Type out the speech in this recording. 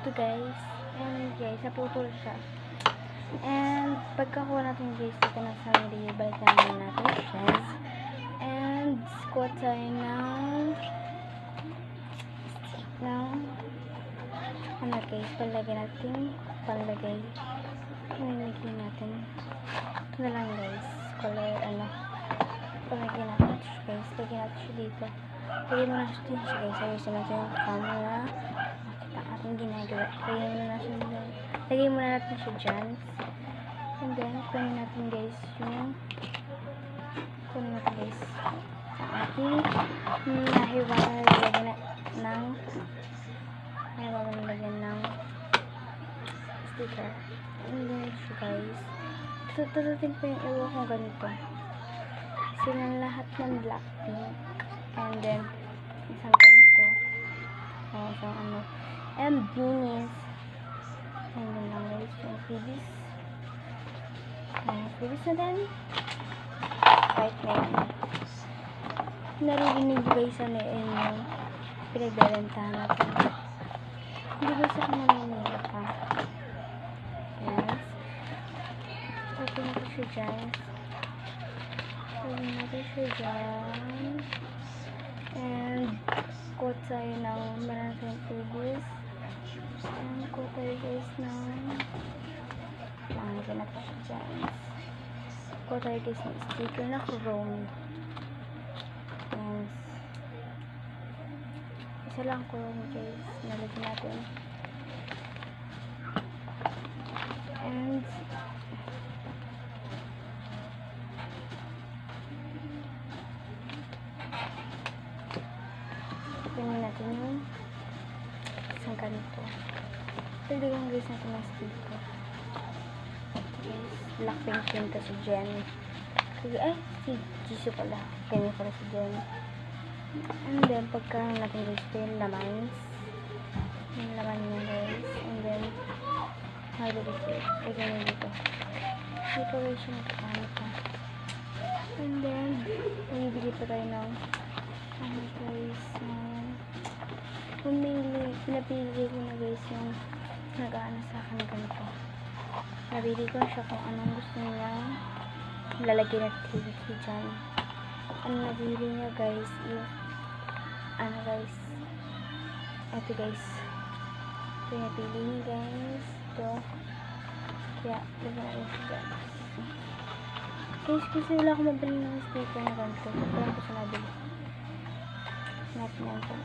Ito guys. And guys, naputol siya. And pagkakuha natin guys dito ng family, balik natin siya. And kuha tayo ng ano guys, palagay natin palagay natin ito na lang guys, color palagay natin siya guys, lagay natin siya dito, lagay mo na siya guys, ayusin natin yung camera, makita ating ginagawa, lagay mo na natin siya dyan, and then kunin natin guys sa ating nahiwalay lagyan ng sticker. And then guys, tatating pa yung iwa kong ganito. Silang lahat ng Blackpink. And then isang ganito. Isang and beanies. And then lang guys, yung pibis. Pibis na din. Right na yun. Narinig guys ano yung pinagdalantahan natin. Hindi guys ako naminila pa. Yes. Open natin siya dyan. And quote tayo ng maraming pibis. And quote tayo guys ng langin natin siya dyan. Quote tayo guys ng sticker na chrome. Yes. Isa lang chrome guys. Nalagyan natin. And tingnan natin yung isang ganito. Pagdagang guys natin ng sticker. Guys, Blackpink yun to si Jen. Si Jisoo pala. Kanya pala si Jen. And then, pagka natin guys ito yung laman. Yung laman niya guys. And then, lagyan nyo dito. Dito guys yung nakakano pa. And then, bibili pa tayo ng guys, pinapili ko na guys yung nag-aano sa akin ganito. Nabili ko siya kung anong gusto niya lalagyan at TV dyan. Ang nabili niya guys is guys, ito guys, ito yung napili niya guys, ito, kaya lagyan natin siya guys. Guys, kasi wala akong mabili ng sticker na ganito, ito lang ko siya nabili. Natin yan ito.